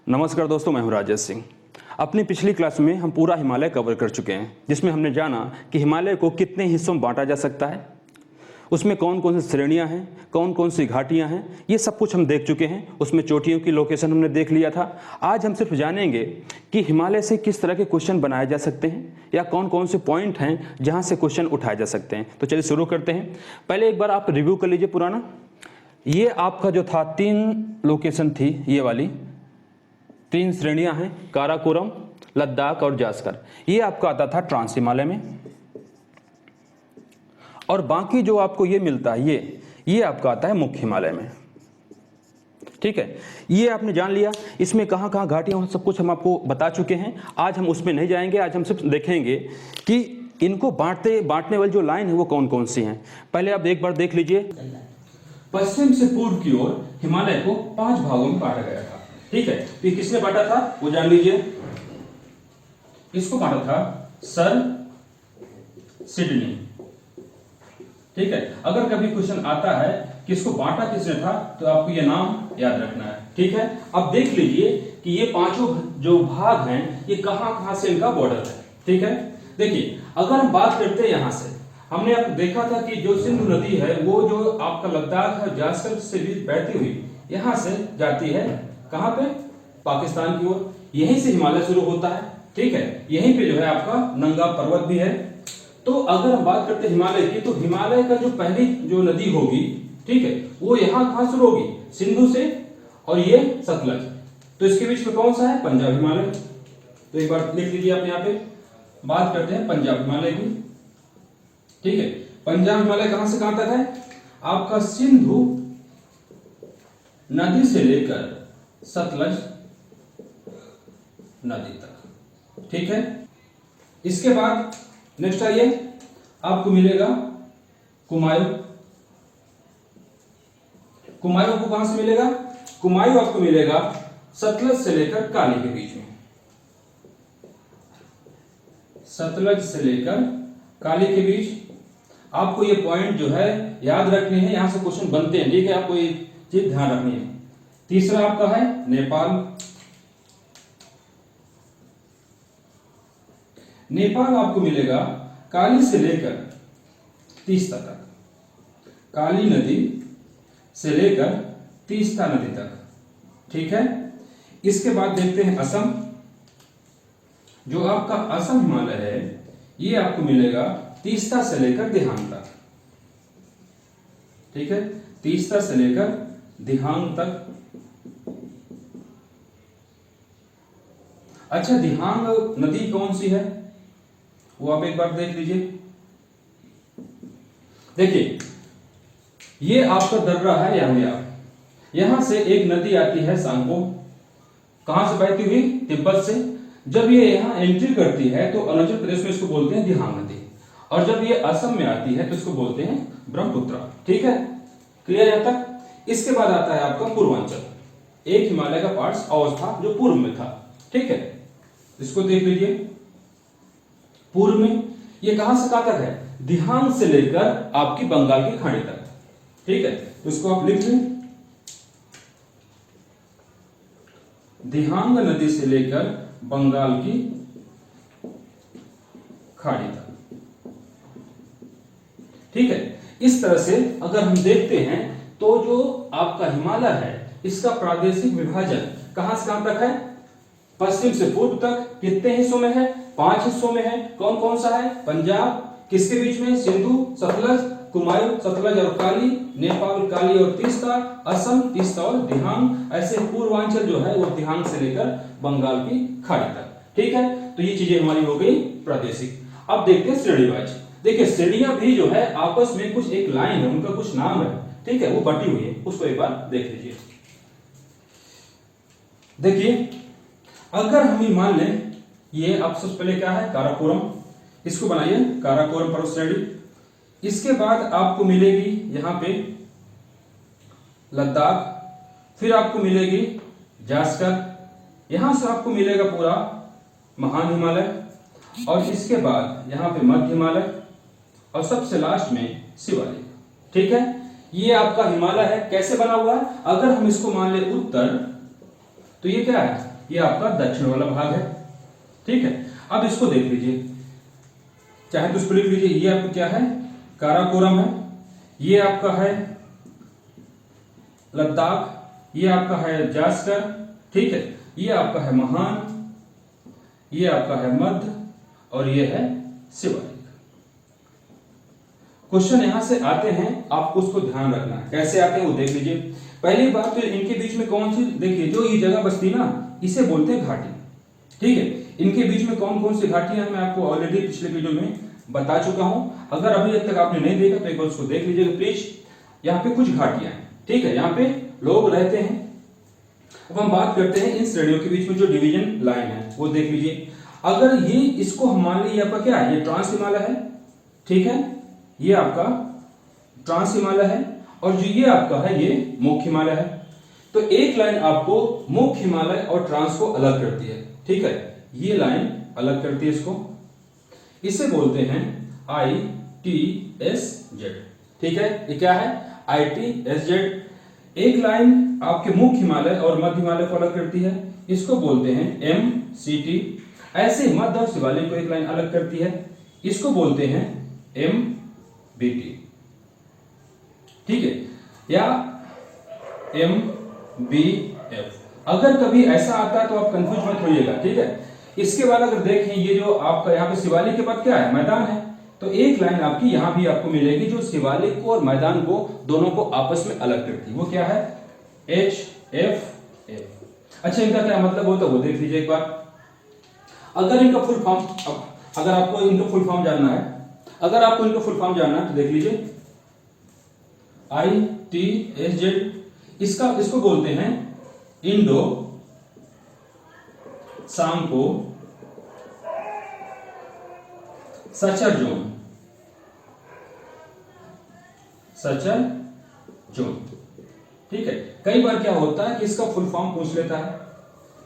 नमस्कार दोस्तों, मैं हूं राजेश सिंह। अपनी पिछली क्लास में हम पूरा हिमालय कवर कर चुके हैं, जिसमें हमने जाना कि हिमालय को कितने हिस्सों में बांटा जा सकता है, उसमें कौन कौन सी श्रेणियां हैं, कौन कौन सी घाटियां हैं, ये सब कुछ हम देख चुके हैं। उसमें चोटियों की लोकेशन हमने देख लिया था। आज हम सिर्फ जानेंगे कि हिमालय से किस तरह के क्वेश्चन बनाए जा सकते हैं या कौन कौन से पॉइंट हैं जहाँ से क्वेश्चन उठाए जा सकते हैं। तो चलिए शुरू करते हैं। पहले एक बार आप रिव्यू कर लीजिए पुराना। ये आपका जो था 3 लोकेशन थी, ये वाली 3 श्रेणियां हैं, काराकोरम, लद्दाख और जास्कर। ये आपका आता था ट्रांस हिमालय में, और बाकी जो आपको ये मिलता है ये आपका आता है मुख्य हिमालय में। ठीक है, ये आपने जान लिया। इसमें कहाँ कहाँ घाटियां, सब कुछ हम आपको बता चुके हैं। आज हम उसमें नहीं जाएंगे। आज हम सिर्फ देखेंगे कि इनको बांटने वाली जो लाइन है वो कौन कौन सी हैं। पहले आप एक बार देख लीजिए। पश्चिम से पूर्व की ओर हिमालय को 5 भागों में बांटा गया था। ठीक है, तो ये किसने बांटा था वो जान लीजिए। इसको बांटा था सर सिडनी। ठीक है, अगर कभी क्वेश्चन आता है कि इसको बांटा किसने था, तो आपको ये नाम याद रखना है। ठीक है, अब देख लीजिए कि ये 5 जो भाग हैं ये कहां कहां से इनका बॉर्डर है। ठीक है, देखिए अगर हम बात करते हैं यहां से, हमने आपको देखा था कि जो सिंधु नदी है वो जो आपका लद्दाख और जास्कर से भी बहती हुई यहां से जाती है कहां पे, पाकिस्तान की ओर। यहीं से हिमालय शुरू होता है। ठीक है, यहीं पे जो है आपका नंगा पर्वत भी है। तो अगर हम बात करते हैं हिमालय की, तो हिमालय का जो पहली जो नदी होगी, ठीक है, वो यहां कहां शुरू होगी, सिंधु से, और ये सतलज। तो इसके बीच में कौन सा है, पंजाब हिमालय। तो एक बार लिख लीजिए आप, यहां पे बात करते हैं पंजाब हिमालय की। ठीक है, पंजाब हिमालय कहां से कहां तक है, आपका सिंधु नदी से लेकर सतलज नदी तक। ठीक है, इसके बाद नेक्स्ट आइए, आपको मिलेगा कुमायूं। कुमायूं को कहां से मिलेगा, कुमायूं आपको मिलेगा सतलज से लेकर काली के बीच में। सतलज से लेकर काली के बीच आपको ये पॉइंट जो है याद रखने हैं, यहां से क्वेश्चन बनते हैं। ठीक है, आपको ये चीज ध्यान रखनी है। तीसरा आपका है नेपाल। नेपाल आपको मिलेगा काली से लेकर तीस्ता तक, काली नदी से लेकर तीस्ता नदी तक। ठीक है, इसके बाद देखते हैं असम। जो आपका असम हिमालय है ये आपको मिलेगा तीस्ता से लेकर दिहांग तक। ठीक है, तीस्ता से लेकर दिहांग तक। अच्छा, दिहांग नदी कौन सी है वो आप एक बार देख लीजिए। देखिए ये आपका दर्रा है यामयाम, यहां से एक नदी आती है सांगपो। कहां से बहती हुई, तिब्बत से। जब ये यहां एंट्री करती है तो अरुणाचल प्रदेश में इसको बोलते हैं दिहांग नदी, और जब ये असम में आती है तो इसको बोलते हैं ब्रह्मपुत्र। ठीक है, क्लियर है तक। इसके बाद आता है आपका पूर्वांचल, एक हिमालय का पार्ट और था जो पूर्व में था। ठीक है, इसको देख लीजिए। पूर्व में ये कहां से कहां तक है, दिहांग से लेकर आपकी बंगाल की खाड़ी तक। ठीक है, तो इसको आप लिख लें, दिहांग नदी से लेकर बंगाल की खाड़ी तक। ठीक है, इस तरह से अगर हम देखते हैं तो जो आपका हिमालय है इसका प्रादेशिक विभाजन कहां से कहां तक है, पश्चिम से पूर्व तक। कितने हिस्सों में है, 5 हिस्सों में है। कौन कौन सा है, पंजाब, किसके बीच में, सिंधु, सतलज, कुमायूं, सतलज और काली, नेपाल, काली और तीस्ता, असम, तीस्ता और दिहांग। ऐसे पूर्वांचल जो है वो दिहांग से लेकर बंगाल की खाड़ी तक। ठीक है, तो ये चीजें हमारी हो गई प्रादेशिक। अब देखते हैं श्रेणीवाइज। देखिए श्रेणियां भी जो है आपस में कुछ एक लाइन है, उनका कुछ नाम है। ठीक है, वो बटी हुई है, उसको एक बार देख लीजिए। देखिए अगर हम मान लें ये अब सबसे पहले क्या है, काराकोरम, इसको बनाइए काराकोरम पर्वत श्रेणी। इसके बाद आपको मिलेगी यहां पे लद्दाख, फिर आपको मिलेगी जास्कर, यहां से आपको मिलेगा पूरा महान हिमालय, और इसके बाद यहां पे मध्य हिमालय, और सबसे लास्ट में शिवालिक। ठीक है, ये आपका हिमालय है। कैसे बना हुआ है, अगर हम इसको मान ले उत्तर, तो ये क्या है, ये आपका दक्षिण वाला भाग है। ठीक है, अब इसको देख लीजिए, चाहे तो इसको लिख लीजिए, ये आपका क्या है, काराकोरम है, ये आपका है लद्दाख, ये आपका है जास्कर, ठीक है, ये आपका है महान, ये आपका है मध्य, और ये है शिवालिक। क्वेश्चन यहां से आते हैं, आपको उसको ध्यान रखना है, कैसे आते हैं वो देख लीजिए। पहली बात तो इनके बीच में कौन सी, देखिए जो ये जगह बसती ना, इसे बोलते हैं घाटी। ठीक है, इनके बीच में कौन कौन सी घाटियां हैं मैं आपको ऑलरेडी पिछले वीडियो में बता चुका हूं। अगर अभी तक आपने नहीं देखा तो एक बार उसको देख लीजिएगा प्लीज। यहाँ पे कुछ घाटियां हैं, ठीक है, यहाँ पे लोग रहते हैं। अब हम बात करते हैं इन श्रेणियों के बीच में जो डिवीजन लाइन है वो देख लीजिए। अगर ये इसको हम मान लीजिए आपका क्या है, ये ट्रांस हिमालय है, ठीक है, ये आपका ट्रांस हिमालय है, और जो ये आपका है ये मुख्य हिमालय है। तो एक लाइन आपको मुख्य हिमालय और ट्रांस को अलग करती है, ठीक है, ये लाइन अलग करती है इसको, इसे बोलते हैं ITSZ। ठीक है, ये क्या है, ITSZ। एक लाइन आपके मुख्य हिमालय और मध्य हिमालय को अलग करती है, इसको बोलते हैं MCT। ऐसे मध्य और शिवालिक को एक लाइन अलग करती है, इसको बोलते हैं MBT। ठीक है, या MBF। अगर कभी ऐसा आता है तो आप कंफ्यूज मत होइएगा, ठीक है। इसके बाद अगर देखें, ये जो आपका यहाँ पे शिवालिक के बाद क्या है, मैदान है, तो एक लाइन आपकी यहां भी आपको मिलेगी जो शिवालिक को और मैदान को दोनों को आपस में अलग करती है, वो क्या है, HFF। अच्छा, इनका क्या मतलब होता है वो देख लीजिए एक बार। अगर इनका फुल फॉर्म, अगर आपको इनका फुल फॉर्म जानना है, अगर आपको इनका फुल फॉर्म जानना है तो देख लीजिए, ITSZ, इसको बोलते हैं Indo Tsangpo suture zone, suture zone. ठीक है, कई बार क्या होता है कि इसका फुल फॉर्म पूछ लेता है,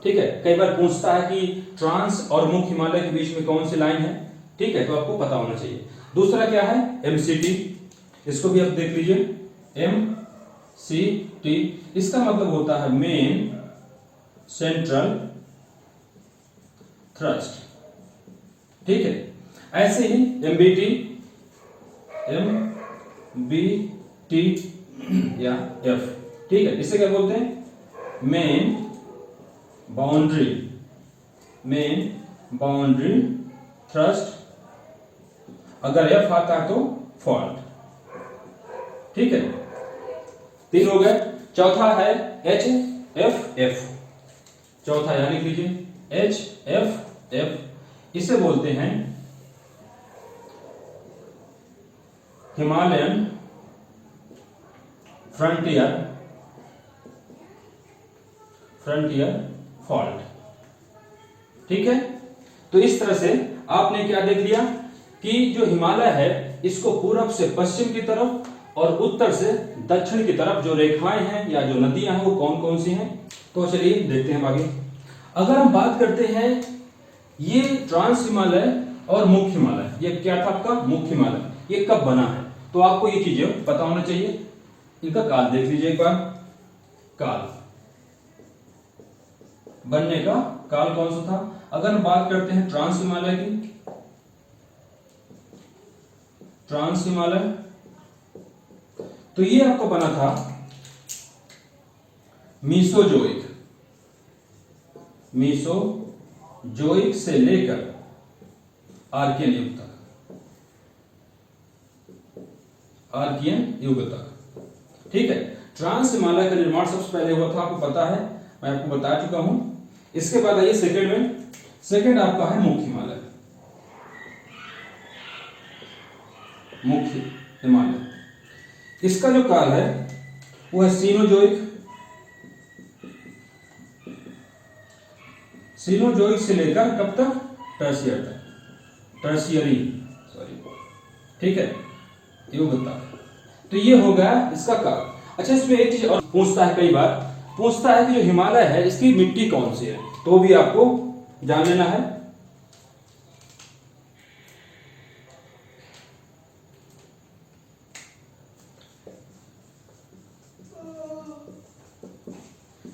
ठीक है, कई बार पूछता है कि ट्रांस और मुख्य हिमालय के बीच में कौन सी लाइन है, ठीक है, तो आपको पता होना चाहिए। दूसरा क्या है, MCT, इसको भी आप देख लीजिए, MCT, इसका मतलब होता है मेन सेंट्रल थ्रस्ट। ठीक है, ऐसे ही MBT या F, ठीक है, इसे क्या बोलते हैं, main boundary, main boundary thrust. अगर F आता है तो फॉल्ट। ठीक है, 3 हो गए। चौथा है HFF, चौथा यानी लिख लीजिए HFF, इसे बोलते हैं हिमालयन फ्रंटियर फॉल्ट। ठीक है, तो इस तरह से आपने क्या देख लिया कि जो हिमालय है इसको पूरब से पश्चिम की तरफ और उत्तर से दक्षिण की तरफ जो रेखाएं हैं या जो नदियां हैं वो कौन कौन सी हैं। तो चलिए देखते हैं आगे। अगर हम बात करते हैं ये ट्रांस हिमालय और मुख्य हिमालय, ये क्या था आपका मुख्य हिमालय, ये कब बना है, तो आपको ये चीजें पता होना चाहिए। इनका काल देख लीजिए एक बार, काल बनने का काल कौन सा था। अगर हम बात करते हैं ट्रांस हिमालय की, ट्रांस हिमालय, तो ये आपको बना था मीसोजोइक, मीसोजोइक से लेकर आर्कियन युग तक, आर्कियन युग तक। ठीक है, ट्रांस हिमालय का निर्माण सबसे पहले हुआ था, आपको पता है, मैं आपको बता चुका हूं। इसके बाद आइए सेकंड में, सेकंड आपका है मुख्य हिमालय, मुख्य हिमालय। इसका जो काल है वो है सीनोजोइक, सीनोजोइक से लेकर कब तक, टर्शियर तक, टर्शियरी सॉरी, ठीक है, युग तक। तो ये हो गया इसका काल। अच्छा, इसमें एक चीज और पूछता है, कई बार पूछता है कि जो हिमालय है इसकी मिट्टी कौन सी है, तो भी आपको जान लेना है।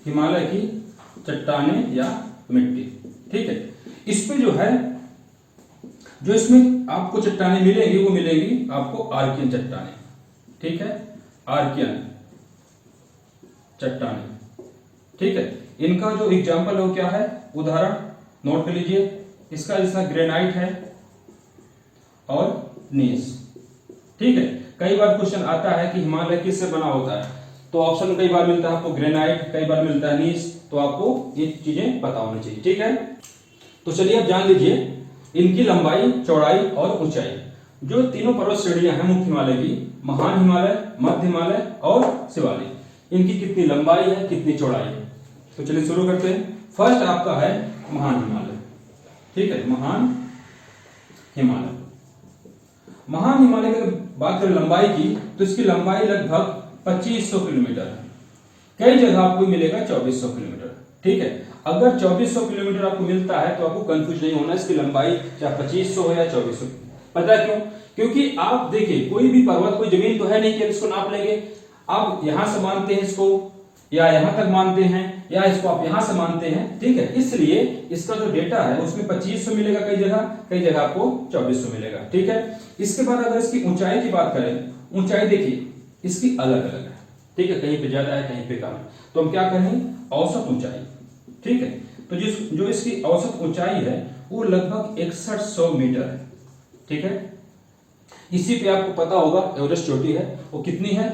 हिमालय की चट्टानें या मिट्टी। ठीक है, इस पे जो है, जो इसमें आपको चट्टाने मिलेंगी वो मिलेंगी आपको आर्कियन चट्टाने। ठीक है, आर्कियन चट्टाने। ठीक है, इनका जो एग्जाम्पल है वो क्या है, उदाहरण नोट कर लीजिए। इसका जैसा ग्रेनाइट है और नीस। ठीक है, कई बार क्वेश्चन आता है कि हिमालय किससे बना होता है, तो ऑप्शन कई बार मिलता है आपको ग्रेनाइट, कई बार मिलता है नीस, तो आपको ये चीजें पता होनी चाहिए। ठीक है, तो चलिए आप जान लीजिए इनकी लंबाई, चौड़ाई और ऊंचाई। जो तीनों पर्वत श्रेणियां हैं मुख्य हिमालय की, महान हिमालय, मध्य हिमालय और शिवालिक, इनकी कितनी लंबाई है, कितनी चौड़ाई है। तो चलिए शुरू करते हैं। फर्स्ट आपका है महान हिमालय। ठीक है, महान हिमालय। महान हिमालय की बात करें लंबाई की, तो इसकी लंबाई लगभग 2500 किलोमीटर है। कई जगह आपको मिलेगा 2400 किलोमीटर। ठीक है, अगर 2400 किलोमीटर आपको मिलता है तो आपको कंफ्यूज नहीं होना, इसकी लंबाई चाहे 2500 हो या 2400। पता क्यों? क्योंकि आप देखिए कोई भी पर्वत, कोई जमीन तो है नहीं कि इसको नाप लेंगे। आप यहां से मानते हैं इसको, या यहां तक मानते हैं, या इसको आप यहां से मानते हैं। ठीक है, इसलिए इसका जो डेटा है उसमें 2500 मिलेगा कई जगह आपको 2400 मिलेगा। ठीक है, इसके बाद अगर इसकी ऊंचाई की बात करें, ऊंचाई देखिए इसकी अलग अलग है। ठीक है, कहीं पे ज्यादा है, कहीं पे कम है, तो हम क्या करें, औसत ऊंचाई। ठीक है, तो जो इसकी औसत ऊंचाई है वो लगभग 6100 मीटर है। ठीक है, इसी पे आपको पता होगा एवरेस्ट चोटी है, वो कितनी है,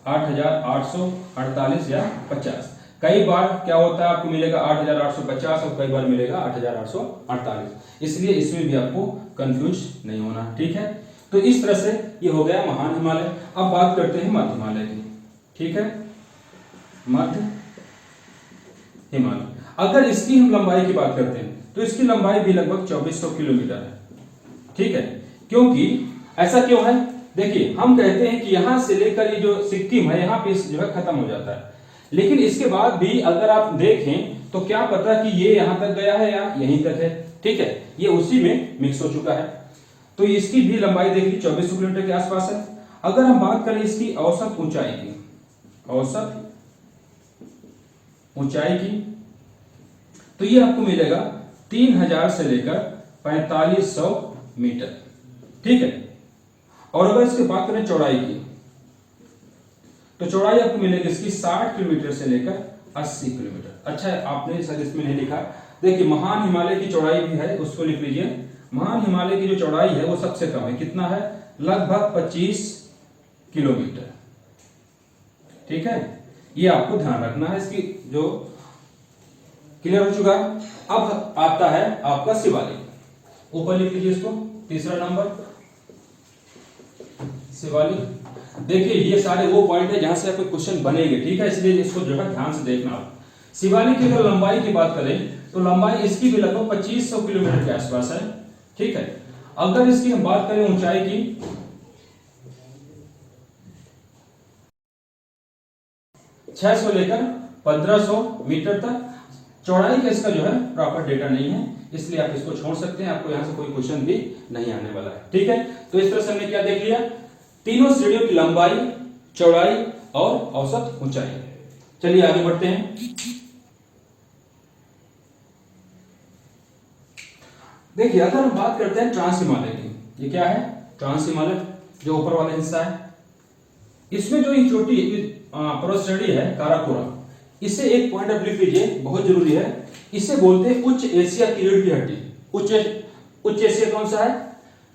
8848 या 50। कई बार क्या होता है आपको मिलेगा 8850 और कई बार मिलेगा 8848, इसलिए इसमें भी आपको कंफ्यूज नहीं होना। ठीक है, तो इस तरह से ये हो गया महान हिमालय। अब बात करते हैं मध्य हिमालय की। ठीक है, मध्य हिमालय, अगर इसकी हम लंबाई की बात करते हैं तो इसकी लंबाई भी लगभग 2400 किलोमीटर है। ठीक है, क्योंकि ऐसा क्यों है, देखिए हम कहते हैं कि यहां से लेकर ये जो सिक्किम है यहां पे जो है खत्म हो जाता है, लेकिन इसके बाद भी अगर आप देखें तो क्या पता कि ये यहां तक गया है या यहीं तक है। ठीक है, ये उसी में मिक्स हो चुका है, तो इसकी भी लंबाई देखिए 2400 किलोमीटर के आसपास है। अगर हम बात करें इसकी औसत ऊंचाई की, औसत ऊंचाई की, तो ये आपको मिलेगा 3000 से लेकर 4500 मीटर। ठीक है, और अगर इसकी बात करें चौड़ाई की, तो चौड़ाई आपको मिलेगी इसकी 60 किलोमीटर से लेकर 80 किलोमीटर। अच्छा है, आपने सर इसमें नहीं लिखा, देखिए महान हिमालय की चौड़ाई भी है, उसको लिख लीजिए। महान हिमालय की जो चौड़ाई है वो सबसे कम है, कितना है, लगभग 25 किलोमीटर। ठीक है, ये आपको ध्यान रखना है, इसकी जो क्लियर हो चुका। अब आता है आपका शिवालिक, ऊपर लिख लीजिए इसको, तीसरा नंबर शिवालिक। देखिए ये सारे वो पॉइंट है जहां से आपके क्वेश्चन बनेंगे। ठीक है, इसलिए इसको जो है ध्यान से देखना। शिवालिक की अगर लंबाई की बात करें तो लंबाई इसकी भी लगभग 2500 किलोमीटर के आसपास है। ठीक है, अगर इसकी हम बात करें ऊंचाई की, 600 लेकर 1500 मीटर तक। चौड़ाई का इसका जो है प्रॉपर डेटा नहीं है, इसलिए आप इसको छोड़ सकते हैं, आपको यहां से कोई क्वेश्चन भी नहीं आने वाला है। ठीक है, तो इस तरह से हमने क्या देख लिया, तीनों श्रेणियों की लंबाई, चौड़ाई और औसत ऊंचाई। चलिए आगे बढ़ते हैं। देखिए अगर हम बात करते हैं ट्रांस हिमालय की, ये क्या है, ट्रांस हिमालय, जो ऊपर वाला हिस्सा है, इसमें जो ये छोटी पर्वत श्रेणी है काराकोरम, इसे एक पॉइंट आप लिख लीजिए, बहुत जरूरी है। इसे बोलते हैं उच्च एशिया की रीढ़ की हड्डी। उच्च एशिया कौन सा है,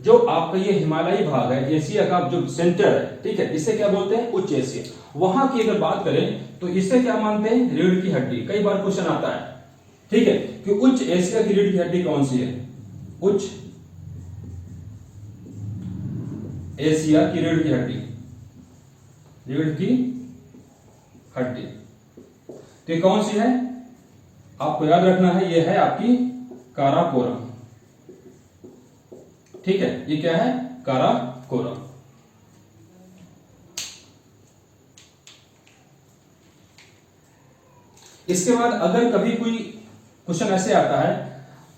जो आपका ये हिमालयी भाग है, एशिया का जो सेंटर है। ठीक है, इसे क्या बोलते हैं, उच्च एशिया। वहां की अगर बात करें तो इसे क्या मानते हैं, रीढ़ की हड्डी। कई बार क्वेश्चन आता है, ठीक है, कि उच्च एशिया की रीढ़ की हड्डी कौन सी है, उच्च एशिया की रीढ़ की हड्डी, रीढ़ की हड्डी तो ये कौन सी है, आपको याद रखना है, ये है आपकी काराकोरम। ठीक है, ये क्या है, काराकोरम। इसके बाद अगर कभी कोई क्वेश्चन ऐसे आता है,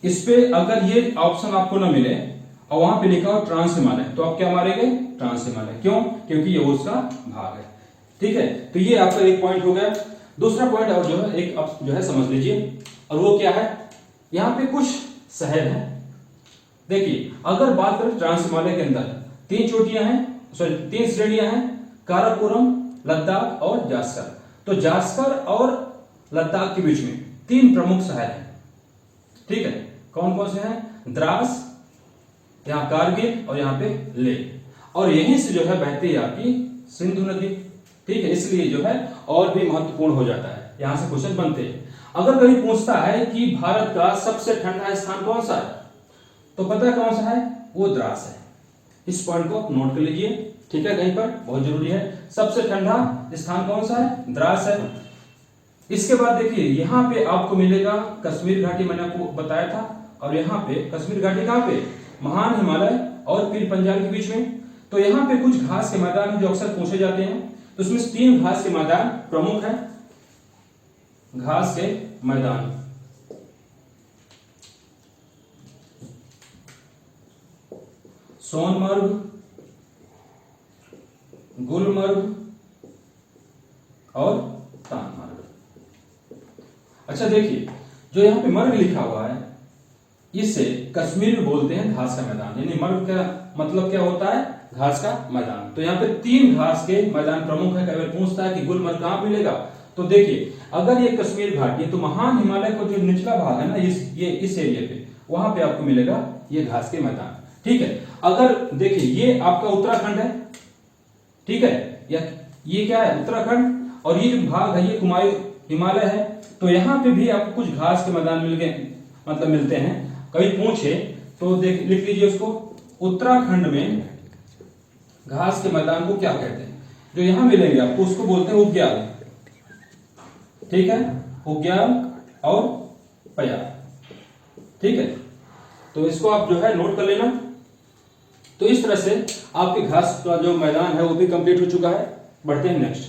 इस पे अगर ये ऑप्शन आपको ना मिले और वहां पे लिखा हो ट्रांस हिमालय, तो आप क्या मारेंगे, ट्रांस हिमालय। क्यों, क्योंकि ये उसका भाग है। ठीक है, तो ये आपका एक पॉइंट हो गया। दूसरा पॉइंट और जो है एक आप जो है समझ लीजिए, और वो क्या है, यहाँ पे कुछ शहर हैं। देखिए अगर बात करें ट्रांस हिमालय के अंदर 3 चोटियां हैं, सॉरी 3 श्रेणियां हैं, काराकोरम, लद्दाख और जास्कर। तो जास्कर और लद्दाख के बीच में 3 प्रमुख शहर हैं। ठीक है, कौन कौन से हैं? द्रास, यहाँ कारगिल और यहाँ पे लेह। और यहीं से जो है बहती है आपकी सिंधु नदी। ठीक है, इसलिए जो है और भी महत्वपूर्ण हो जाता है, यहां से क्वेश्चन बनते हैं। अगर कभी पूछता है कि भारत का सबसे ठंडा स्थान कौन सा है, तो पता है कौन सा है? वो द्रास है। इस पॉइंट को आप नोट कर लीजिए। ठीक है, कहीं पर बहुत जरूरी है। सबसे ठंडा स्थान कौन सा है? द्रास है। इसके बाद देखिए यहाँ पे आपको मिलेगा कश्मीर घाटी, मैंने आपको बताया था। और यहाँ पे कश्मीर घाटी कहाँ पे? महान हिमालय और पीर पंजाल के बीच में। तो यहाँ पे कुछ घास के मैदान जो अक्सर पूछे जाते हैं, तो उसमें 3 घास के मैदान प्रमुख हैं। घास के मैदान, सोनमर्ग, गुलमर्ग और तानमर्ग। अच्छा देखिए जो यहाँ पे मर्ग लिखा हुआ है, इसे कश्मीर में बोलते हैं घास का मैदान। यानी मर्ग का मतलब क्या होता है? घास का मैदान। तो यहाँ पे 3 घास के मैदान प्रमुख है। अगर पूछता है कि गुलमर्ग कहाँ मिलेगा, तो देखिए अगर ये कश्मीर घाटी है तो महान हिमालय को जो निचला भाग है ना, इस एरिया पे, वहां पे आपको मिलेगा ये घास के मैदान। ठीक है, अगर देखिए ये आपका उत्तराखंड है। ठीक है, या ये क्या है? उत्तराखंड। और ये जो भाग है ये कुमायूं हिमालय है। तो यहाँ पे भी आपको कुछ घास के मैदान मिलते हैं। कभी पूछे तो लिख लीजिए उसको। उत्तराखंड में घास के मैदान को क्या कहते हैं? जो यहां मिलेंगे आपको उसको बोलते हैं उग्याल। ठीक है, उग्याल और पयार। ठीक है, तो इसको आप जो है नोट कर लेना। तो इस तरह से आपके घास का जो मैदान है वो भी कंप्लीट हो चुका है। बढ़ते हैं नेक्स्ट।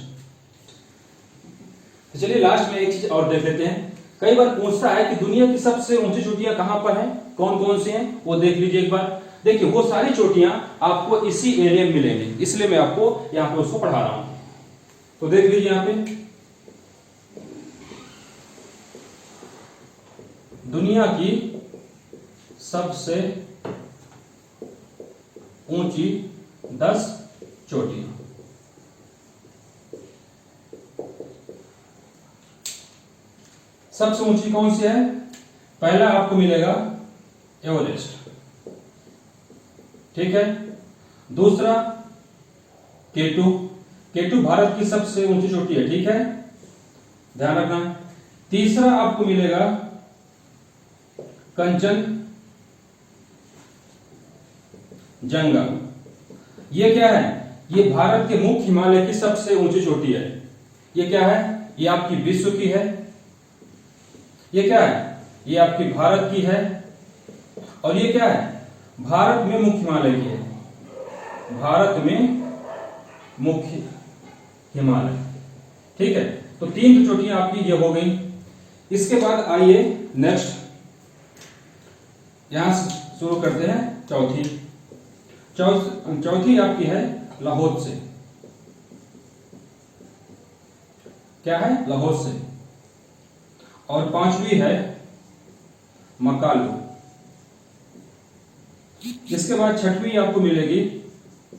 तो चलिए लास्ट में एक चीज और देख लेते हैं। कई बार पूछता है कि दुनिया की सबसे ऊंची चोटियां कहां पर हैं, कौन कौन सी हैं, वो देख लीजिए एक बार। देखिए वो सारी चोटियां आपको इसी एरिया में मिलेंगी, इसलिए मैं आपको यहां पे उसको पढ़ा रहा हूं। तो देख लीजिए यहां पे दुनिया की सबसे ऊंची 10 चोटियां। सबसे ऊंची कौन सी है? पहला आपको मिलेगा एवरेस्ट। ठीक है, दूसरा केटू। केटू भारत की सबसे ऊंची चोटी है। ठीक है, ध्यान रखना। तीसरा आपको मिलेगा कंचन जंगा। ये क्या है? ये भारत के मुख्य हिमालय की सबसे ऊंची चोटी है। ये क्या है? ये आपकी विश्व की है। ये क्या है? ये आपकी भारत की है। और ये क्या है? भारत में मुख्य हिमालय की है। भारत में मुख्य हिमालय। ठीक है, तो 3 चोटियां आपकी ये हो गई। इसके बाद आइए नेक्स्ट, यहां से शुरू करते हैं चौथी आपकी है लाहौल से। क्या है? लाहौल से। और 5वीं है मकालू। इसके बाद 6वीं आपको मिलेगी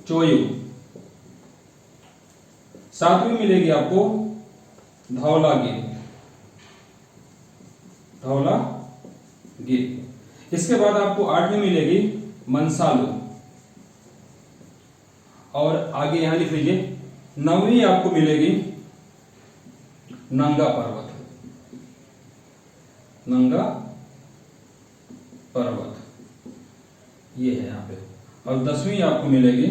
चोयू। 7वीं मिलेगी आपको धौलागिरी। इसके बाद आपको 8वीं मिलेगी मंसालू। और आगे यहां लिख लीजिए 9वीं आपको मिलेगी नंगा पर्वत। नंगा पर्वत ये है यहां पे। और 10वीं आपको मिलेगी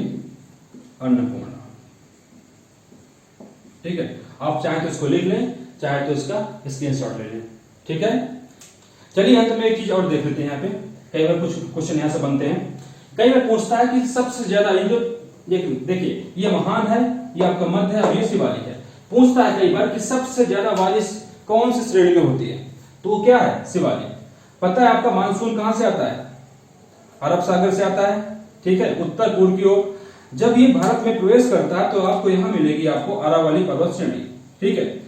अन्नपूर्णा। ठीक है, आप चाहे तो इसको लिख लें, चाहे तो इसका स्क्रीनशॉट ले लें। ठीक है, चलिए अंत में एक चीज और देख लेते हैं। यहाँ पे कई बार कुछ क्वेश्चन यहां से बनते हैं। कई बार पूछता है कि सबसे ज्यादा ये जो देखिए ये महान है, ये आपका मध्य है और ये शिवालिक है। पूछता है कई बार कि सबसे ज्यादा बारिश कौन सी श्रेणी में होती है, तो वो क्या है? शिवालिक। पता है आपका मानसून कहां से आता है? अरब सागर से आता है। ठीक है, उत्तर पूर्व की ओर। जब ये भारत में प्रवेश करता है तो आपको यहां मिलेगी आपको अरावली पर्वत श्रेणी। ठीक है,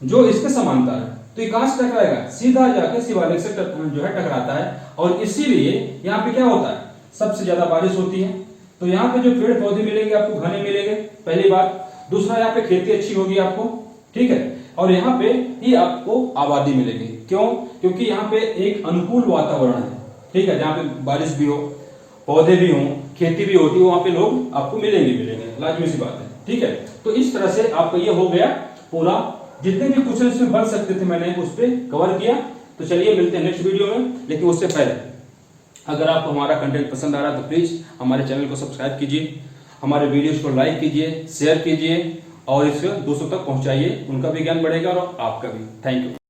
जो इसके समांतर है। तो ये कहां से टकराएगा, सीधा जाके शिवालिक से जो है टकराता है। और इसीलिए यहाँ पे क्या होता है, सबसे ज्यादा बारिश होती है। तो यहाँ पे जो पेड़ पौधे मिलेंगे आपको घने मिलेंगे, पहली बात। दूसरा, यहाँ पे खेती अच्छी होगी आपको, ठीक है। और यहाँ पे ही आपको आबादी मिलेगी। क्यों? क्योंकि यहाँ पे एक अनुकूल वातावरण है, ठीक है, जहाँ पे बारिश भी हो, पौधे भी हों, खेती भी होती है, वहां पे लोग आपको मिलेंगे, लाजमी सी बात है, ठीक है। तो इस तरह से आपका ये हो गया पूरा, जितने भी क्वेश्चन इसमें बन सकते थे मैंने उस पर कवर किया। तो चलिए मिलते हैं नेक्स्ट वीडियो में। लेकिन उससे पहले अगर आपको हमारा कंटेंट पसंद आ रहा है तो प्लीज हमारे चैनल को सब्सक्राइब कीजिए, हमारे वीडियोस को लाइक कीजिए, शेयर कीजिए और इसे दूसरों तक पहुंचाइए। उनका भी ज्ञान बढ़ेगा और आपका भी। Thank you.